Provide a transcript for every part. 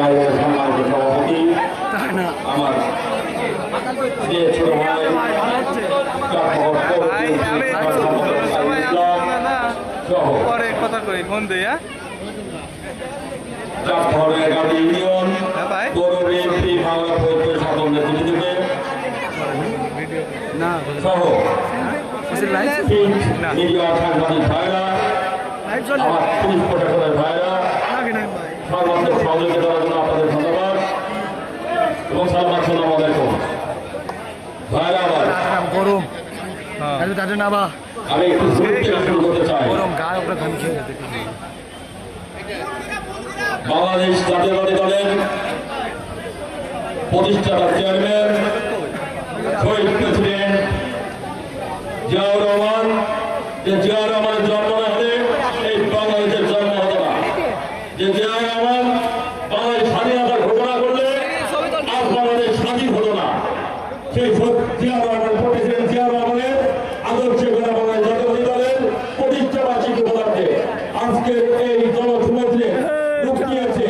সম্মানিত সভাপতি আমার যে ছোট পরে কথা কই ফোন দিই ইউনিয়ন পৌর বিএনপি বাংলা ফৌজদারি সকল নেতৃবৃন্দকে সহ মিডিয়া সাংবাদিক ভাইরা আমার পুলিশ প্রশাসনের ভাইরা সর্বাত্মক সহযোগিতা দেওয়ার জন্য আপনাদের ধন্যবাদ এবং সালাম আসসালামু আলাইকুম ভাইরা। আবার গরম আমি একটু শুরু করতে চাই। বাংলাদেশ জাতীয়তাবাদী দলের প্রতিষ্ঠাতা চেয়ারম্যান শহীদ প্রেসিডেন্ট জিয়াউর রহমান, যে জিয়াউর রহমানের জন্ম না হলে এই বাংলাদেশের জন্ম হতো না। যে জিয়াউর রহমান বাংলাদেশ স্বাধীনতার ঘোষণা করলে আজ বাংলাদেশ স্বাধীন হতো না। সেই জিয়াউর রহমান প্রেসিডেন্ট জিয়াউর রহমানের আদর্শে গড়া বাংলাদেশ জাতীয়তাবাদী দলের প্রতিষ্ঠা বার্ষিকী উপলক্ষে আজকে এই জনসমুদ্রে রূপ নিয়েছে।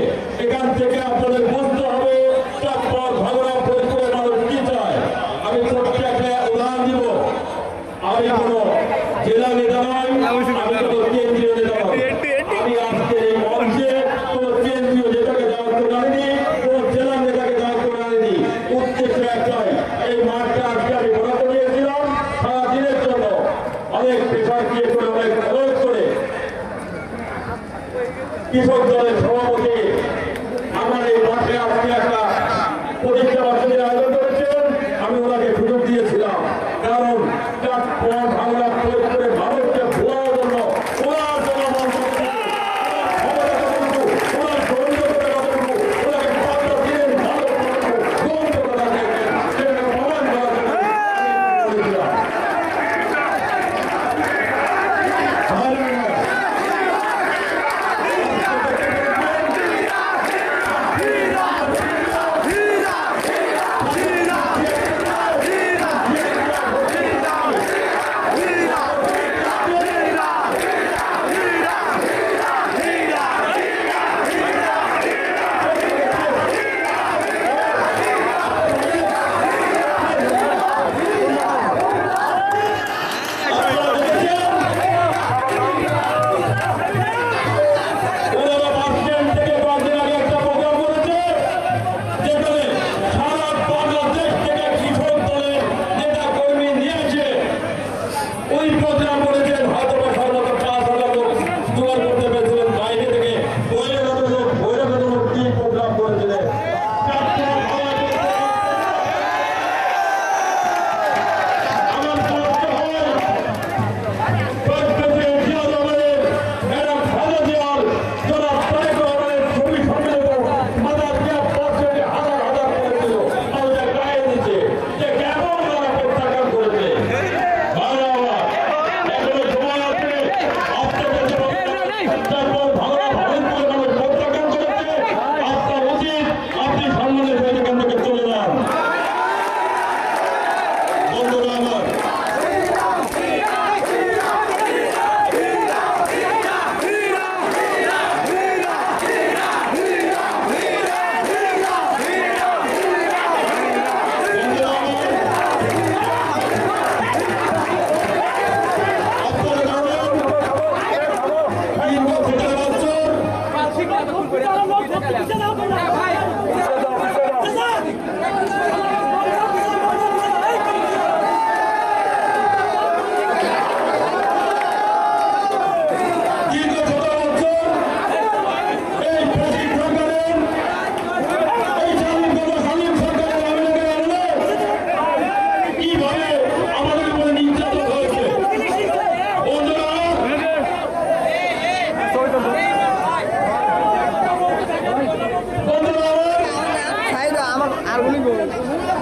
এখান থেকে আপনাদের বুঝতে হবে চাঁদপুর ভাগড়া ফরিদপুরের মানুষ কি চায়। আমি ছোট্ট একটা উদাহরণ দিব। আমি কোনো জেলা নেতা নয়, আমি কোনো কেন্দ্রীয় নেতা নয়। আমি আজকে এই মঞ্চে কোনো কেন্দ্রীয় নেতাকে দাওয়াত করে আনিনি, কোনো জেলা নেতাকে দাওয়াত করে আনিনি। উদ্দেশ্য একটাই, এই মাঠটা আজকে আমি ঘোরা করিয়েছিলাম সারাদিনের জন্য। অনেক পেশার দিয়ে করে অনেক খরচ করে কৃষক দলের সভাপতি আমার এই মাঠে আজকে একটা প্রতিষ্ঠা বার্ষিকীর আয়োজন করেছেন। আমি ওনাকে সুযোগ দিয়েছিলাম, কারণ চাঁদপুর ভাঙড়া ফরিদপুরে মানুষকে ভোলার জন্য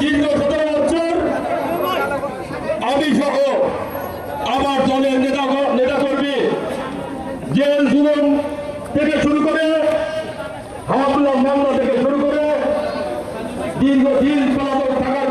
দীর্ঘ 17 বছর আমি সহ আমার দলের নেতাকর্মী জেল জুলুম থেকে শুরু করে হামলা মামলা থেকে শুরু করে দীর্ঘদিন পলাতক থাকার